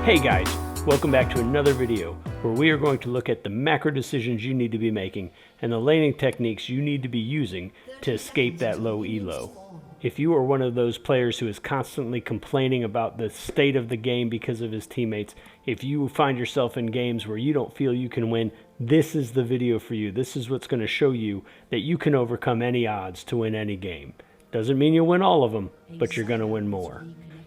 Hey guys, welcome back to another video where we are going to look at the macro decisions you need to be making and the laning techniques you need to be using to escape that low elo. If you are one of those players who is constantly complaining about the state of the game because of his teammates, if you find yourself in games where you don't feel you can win, this is the video for you. This is what's going to show you that you can overcome any odds to win any game. Doesn't mean you'll win all of them, but you're going to win more.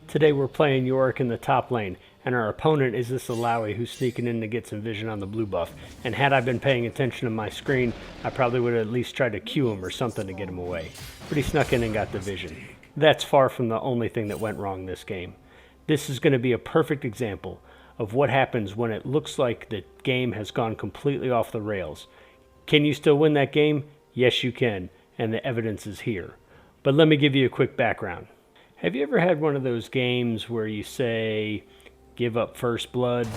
Today we're playing Yorick in the top lane, and our opponent is this Alawi who's sneaking in to get some vision on the blue buff. And had I been paying attention to my screen, I probably would have at least tried to cue him or something to get him away. But he snuck in and got the vision. That's far from the only thing that went wrong this game. This is going to be a perfect example of what happens when it looks like the game has gone completely off the rails. Can you still win that game? Yes, you can, and the evidence is here. But let me give you a quick background. Have you ever had one of those games where you say, give up first blood?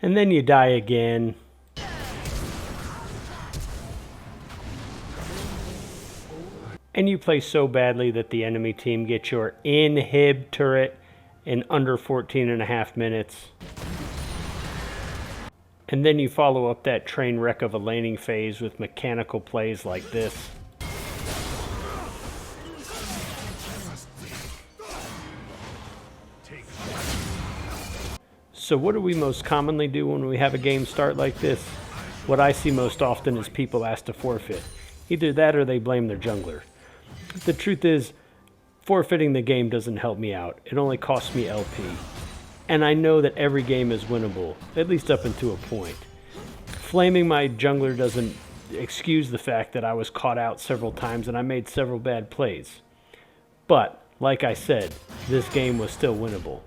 And then you die again. And you play so badly that the enemy team gets your inhib turret in under 14.5 minutes. And then you follow up that train wreck of a laning phase with mechanical plays like this. So what do we most commonly do when we have a game start like this? What I see most often is people ask to forfeit. Either that or they blame their jungler. The truth is, forfeiting the game doesn't help me out. It only costs me LP. And I know that every game is winnable, at least up until a point. Flaming my jungler doesn't excuse the fact that I was caught out several times and I made several bad plays. But, like I said, this game was still winnable.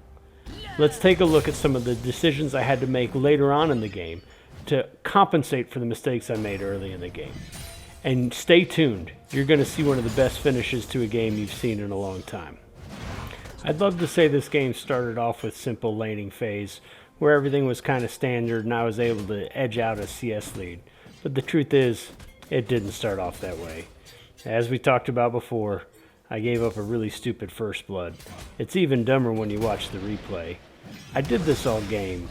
Let's take a look at some of the decisions I had to make later on in the game to compensate for the mistakes I made early in the game. And stay tuned, you're going to see one of the best finishes to a game you've seen in a long time. I'd love to say this game started off with simple laning phase, where everything was kind of standard and I was able to edge out a CS lead. But the truth is, it didn't start off that way. As we talked about before, I gave up a really stupid first blood. It's even dumber when you watch the replay. I did this all game.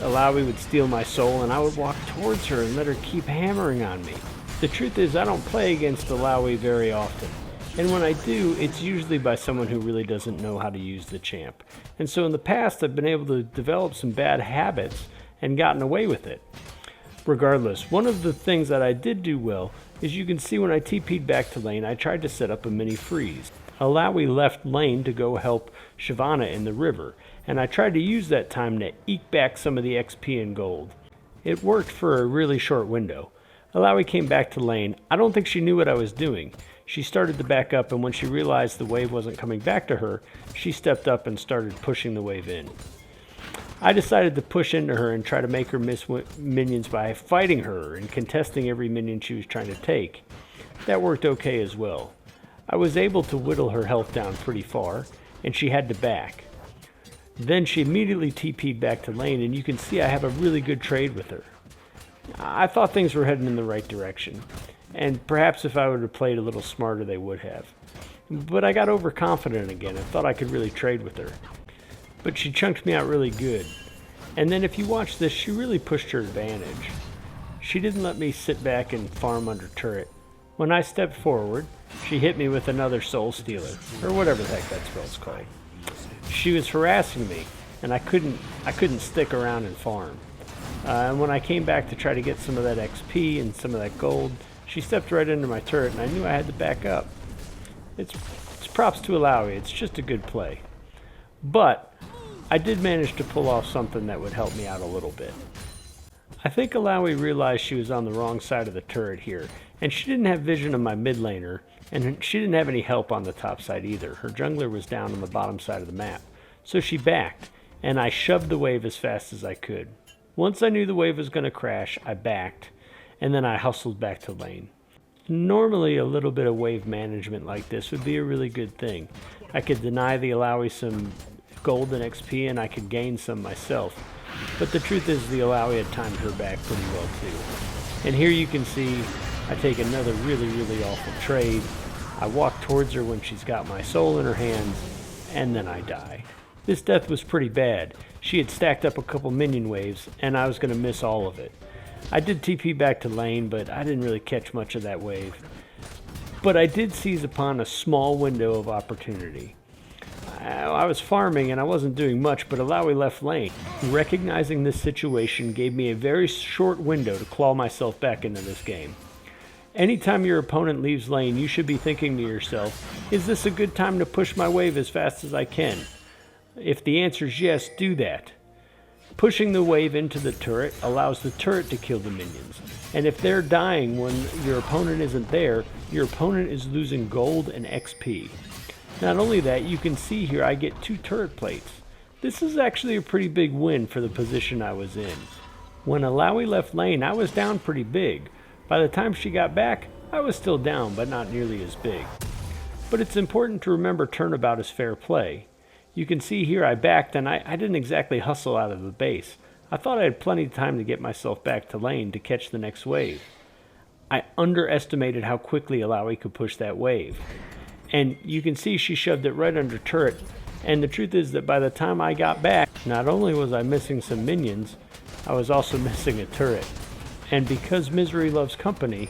Alawi would steal my soul and I would walk towards her and let her keep hammering on me. The truth is, I don't play against Alawi very often. And when I do, it's usually by someone who really doesn't know how to use the champ. And so in the past, I've been able to develop some bad habits and gotten away with it. Regardless, one of the things that I did do well is you can see when I TP'd back to lane, I tried to set up a mini freeze. Alawi left lane to go help Shyvana in the river, and I tried to use that time to eke back some of the XP and gold. It worked for a really short window. Alawi came back to lane. I don't think she knew what I was doing. She started to back up, and when she realized the wave wasn't coming back to her, she stepped up and started pushing the wave in. I decided to push into her and try to make her miss minions by fighting her and contesting every minion she was trying to take. That worked okay as well. I was able to whittle her health down pretty far, and she had to back. Then she immediately TP'd back to lane, and you can see I have a really good trade with her. I thought things were heading in the right direction. And perhaps if I would have played a little smarter, they would have. But I got overconfident again and thought I could really trade with her. But she chunked me out really good. And then if you watch this, she really pushed her advantage. She didn't let me sit back and farm under turret. When I stepped forward, she hit me with another soul stealer, or whatever the heck that spell's called. She was harassing me, and I couldn't stick around and farm. And when I came back to try to get some of that XP and some of that gold, she stepped right into my turret, and I knew I had to back up. It's props to Alawi. It's just a good play. But I did manage to pull off something that would help me out a little bit. I think Alawi realized she was on the wrong side of the turret here, and she didn't have vision of my mid laner, and she didn't have any help on the top side either. Her jungler was down on the bottom side of the map. So she backed, and I shoved the wave as fast as I could. Once I knew the wave was going to crash, I backed, and then I hustled back to lane. Normally a little bit of wave management like this would be a really good thing. I could deny the Alawi some gold and XP and I could gain some myself. But the truth is the Alawi had timed her back pretty well too. And here you can see I take another really awful trade. I walk towards her when she's got my soul in her hands, and then I die. This death was pretty bad. She had stacked up a couple minion waves, and I was going to miss all of it. I did TP back to lane, but I didn't really catch much of that wave. But I did seize upon a small window of opportunity. I was farming and I wasn't doing much, but Alawi left lane. Recognizing this situation gave me a very short window to claw myself back into this game. Anytime your opponent leaves lane, you should be thinking to yourself, is this a good time to push my wave as fast as I can? If the answer is yes, do that. Pushing the wave into the turret allows the turret to kill the minions. And if they're dying when your opponent isn't there, your opponent is losing gold and XP. Not only that, you can see here I get 2 turret plates. This is actually a pretty big win for the position I was in. When Alawi left lane, I was down pretty big. By the time she got back, I was still down, but not nearly as big. But it's important to remember turnabout is fair play. You can see here I backed and I didn't exactly hustle out of the base. I thought I had plenty of time to get myself back to lane to catch the next wave. I underestimated how quickly Alawi could push that wave. And you can see she shoved it right under turret. And the truth is that by the time I got back, not only was I missing some minions, I was also missing a turret. And because misery loves company,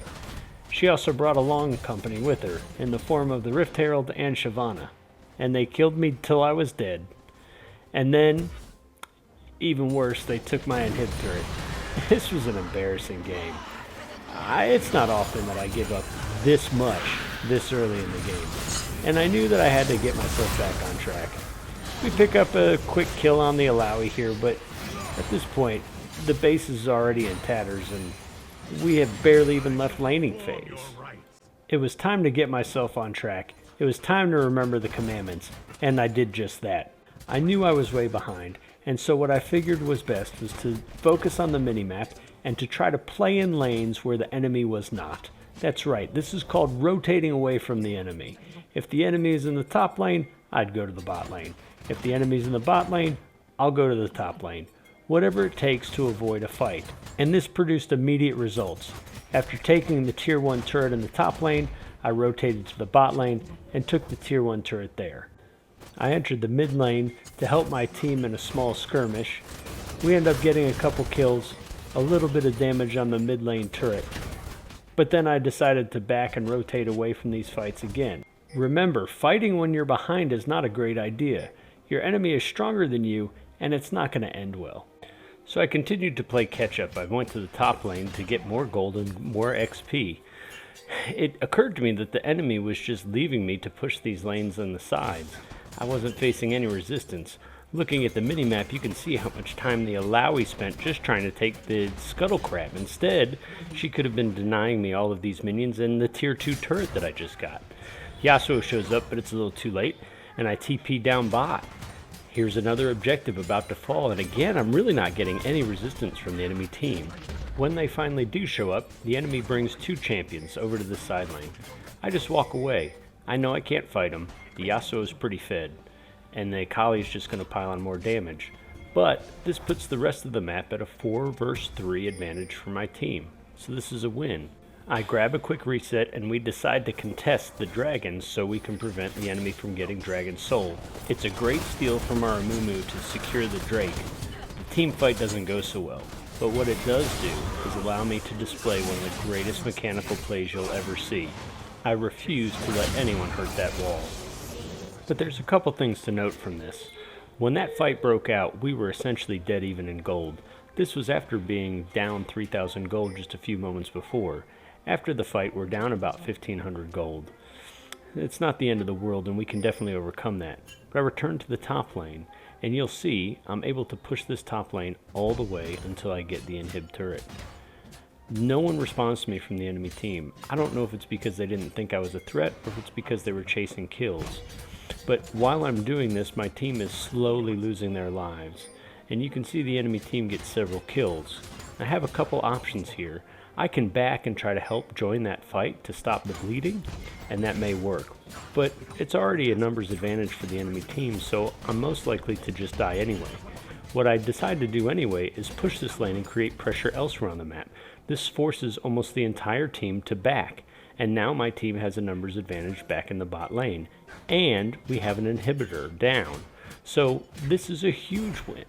she also brought along company with her in the form of the Rift Herald and Shyvana. And they killed me till I was dead. And then, even worse, they took my inhib turret. This was an embarrassing game. It's not often that I give up this much this early in the game, and I knew that I had to get myself back on track. We pick up a quick kill on the Alawi here, but at this point the base is already in tatters and we have barely even left laning phase. It was time to get myself on track. It was time to remember the commandments, and I did just that. I knew I was way behind, and so what I figured was best was to focus on the minimap and to try to play in lanes where the enemy was not. That's right, this is called rotating away from the enemy. If the enemy is in the top lane, I'd go to the bot lane. If the enemy's in the bot lane, I'll go to the top lane. Whatever it takes to avoid a fight. And this produced immediate results. After taking the tier 1 turret in the top lane, I rotated to the bot lane and took the tier 1 turret there. I entered the mid lane to help my team in a small skirmish. We end up getting a couple kills, a little bit of damage on the mid lane turret. But then I decided to back and rotate away from these fights again. Remember, fighting when you're behind is not a great idea. Your enemy is stronger than you, and it's not going to end well. So I continued to play catch up. I went to the top lane to get more gold and more XP. It occurred to me that the enemy was just leaving me to push these lanes on the sides. I wasn't facing any resistance. Looking at the minimap, you can see how much time the Alawi spent just trying to take the Scuttle Crab. Instead, she could have been denying me all of these minions and the tier 2 turret that I just got. Yasuo shows up, but it's a little too late, and I TP down bot. Here's another objective about to fall, and again, I'm really not getting any resistance from the enemy team. When they finally do show up, the enemy brings 2 champions over to the side lane. I just walk away. I know I can't fight them. The Yasuo is pretty fed, and the Akali is just going to pile on more damage. But this puts the rest of the map at a 4 versus 3 advantage for my team, so this is a win. I grab a quick reset and we decide to contest the dragons so we can prevent the enemy from getting dragon soul. It's a great steal from our Amumu to secure the Drake. The team fight doesn't go so well, but what it does do is allow me to display one of the greatest mechanical plays you'll ever see. I refuse to let anyone hurt that wall. But there's a couple things to note from this. When that fight broke out, we were essentially dead even in gold. This was after being down 3,000 gold just a few moments before. After the fight, we're down about 1,500 gold. It's not the end of the world, and we can definitely overcome that. But I return to the top lane, and you'll see I'm able to push this top lane all the way until I get the inhib turret. No one responds to me from the enemy team. I don't know if it's because they didn't think I was a threat, or if it's because they were chasing kills. But while I'm doing this, my team is slowly losing their lives. And you can see the enemy team get several kills. I have a couple options here. I can back and try to help join that fight to stop the bleeding, and that may work. But it's already a numbers advantage for the enemy team, so I'm most likely to just die anyway. What I decide to do anyway is push this lane and create pressure elsewhere on the map. This forces almost the entire team to back, And now my team has a numbers advantage back in the bot lane. And we have an inhibitor down. So this is a huge win.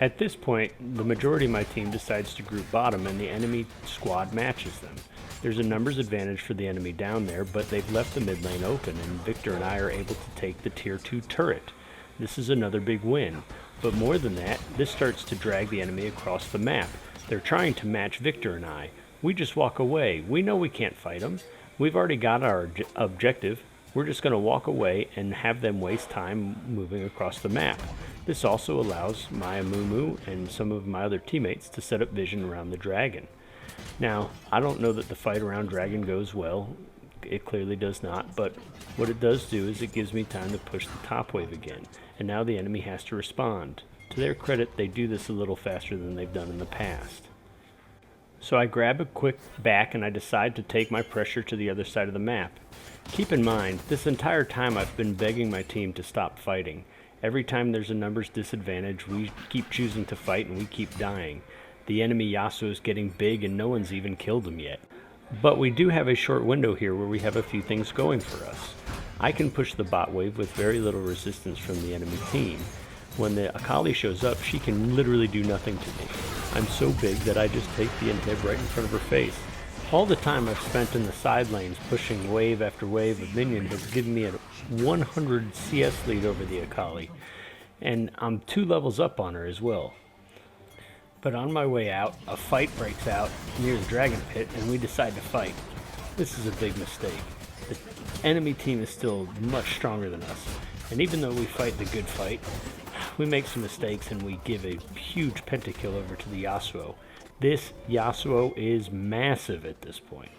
At this point, the majority of my team decides to group bottom and the enemy squad matches them. There's a numbers advantage for the enemy down there, but they've left the mid lane open and Victor and I are able to take the tier 2 turret. This is another big win. But more than that, this starts to drag the enemy across the map. They're trying to match Victor and I. We just walk away. We know we can't fight them. We've already got our objective. We're just going to walk away and have them waste time moving across the map. This also allows my Amumu and some of my other teammates to set up vision around the dragon. Now, I don't know that the fight around dragon goes well. It clearly does not, but what it does do is it gives me time to push the top wave again, and now the enemy has to respond. To their credit, they do this a little faster than they've done in the past. So I grab a quick back and I decide to take my pressure to the other side of the map. Keep in mind, this entire time I've been begging my team to stop fighting. Every time there's a numbers disadvantage, we keep choosing to fight and we keep dying. The enemy Yasuo is getting big and no one's even killed him yet. But we do have a short window here where we have a few things going for us. I can push the bot wave with very little resistance from the enemy team. When the Akali shows up, she can literally do nothing to me. I'm so big that I just take the inhib right in front of her face. All the time I've spent in the side lanes pushing wave after wave of minion has given me a 100 CS lead over the Akali. And I'm 2 levels up on her as well. But on my way out, a fight breaks out near the dragon pit and we decide to fight. This is a big mistake. The enemy team is still much stronger than us. And even though we fight the good fight, we make some mistakes and we give a huge pentakill over to the Yasuo. This Yasuo is massive at this point.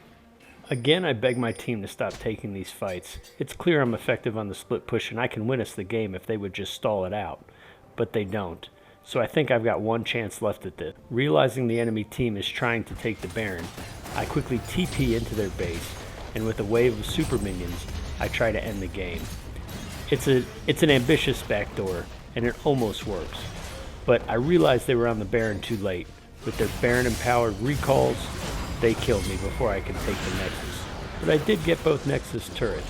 Again, I beg my team to stop taking these fights. It's clear I'm effective on the split push and I can win us the game if they would just stall it out. But they don't. So I think I've got one chance left at this. Realizing the enemy team is trying to take the Baron, I quickly TP into their base, and with a wave of super minions, I try to end the game. It's an ambitious backdoor, and it almost works. But I realized they were on the Baron too late. With their Baron-empowered recalls, they killed me before I could take the Nexus. But I did get both Nexus turrets.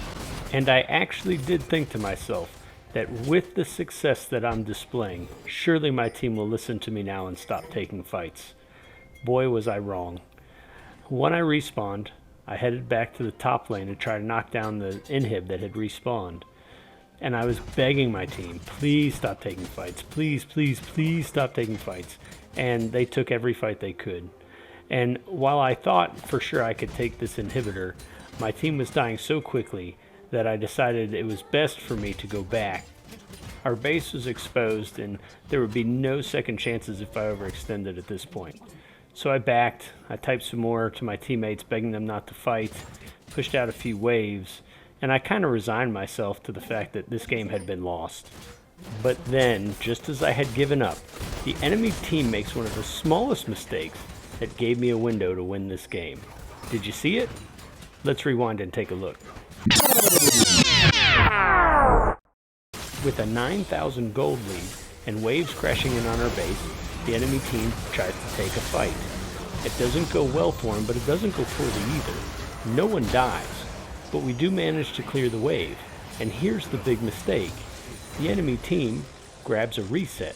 And I actually did think to myself that with the success that I'm displaying, surely my team will listen to me now and stop taking fights. Boy, was I wrong. When I respawned, I headed back to the top lane to try to knock down the inhib that had respawned. And I was begging my team, please stop taking fights. Please, please, please stop taking fights. And they took every fight they could. And while I thought for sure I could take this inhibitor, my team was dying so quickly that I decided it was best for me to go back. Our base was exposed and there would be no second chances if I overextended at this point. So I backed, I typed some more to my teammates begging them not to fight, pushed out a few waves, and I kind of resigned myself to the fact that this game had been lost. But then, just as I had given up, the enemy team makes one of the smallest mistakes that gave me a window to win this game. Did you see it? Let's rewind and take a look. With a 9,000 gold lead and waves crashing in on our base, the enemy team tries to take a fight. It doesn't go well for them, but it doesn't go poorly either. No one dies, but we do manage to clear the wave. And here's the big mistake. The enemy team grabs a reset.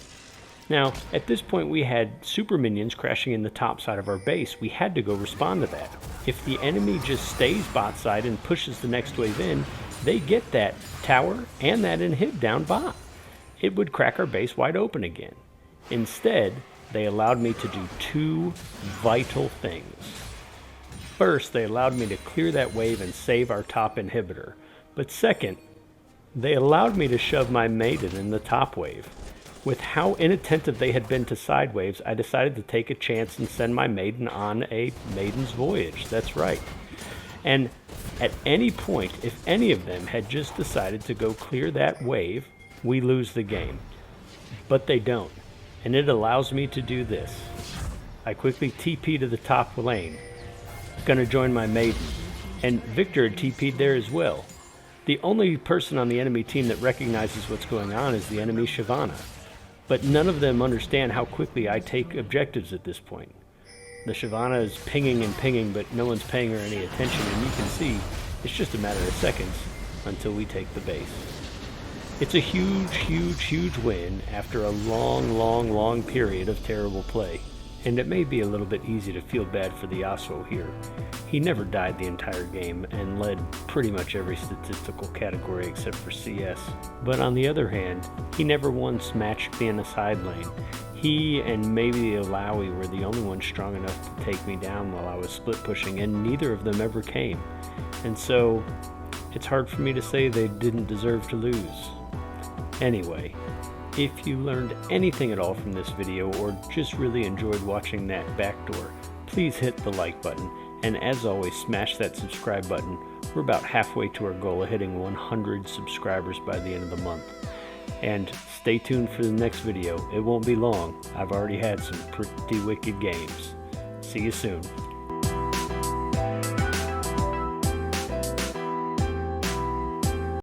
Now, at this point we had super minions crashing in the top side of our base. We had to go respond to that. If the enemy just stays bot side and pushes the next wave in, they get that tower and that inhib down bot. It would crack our base wide open again. Instead, they allowed me to do 2 vital things. First, they allowed me to clear that wave and save our top inhibitor. But second, they allowed me to shove my maiden in the top wave. With how inattentive they had been to side waves, I decided to take a chance and send my maiden on a maiden's voyage. That's right. And at any point, if any of them had just decided to go clear that wave, we lose the game. But they don't. And it allows me to do this. I quickly TP to the top lane. Gonna join my maiden. And Victor had TP'd there as well. The only person on the enemy team that recognizes what's going on is the enemy Shyvana. But none of them understand how quickly I take objectives at this point. The Shyvana is pinging and pinging, but no one's paying her any attention, and you can see it's just a matter of seconds until we take the base. It's a huge win after a long period of terrible play, and it may be a little bit easy to feel bad for the Yasuo here. He never died the entire game and led pretty much every statistical category except for CS. But on the other hand, he never once matched me in a side lane. He and maybe Alawi were the only ones strong enough to take me down while I was split pushing, and neither of them ever came. And so, it's hard for me to say they didn't deserve to lose. Anyway, if you learned anything at all from this video or just really enjoyed watching that backdoor, please hit the like button, and as always, smash that subscribe button. We're about halfway to our goal of hitting 100 subscribers by the end of the month. And stay tuned for the next video. It won't be long. I've already had some pretty wicked games. See you soon.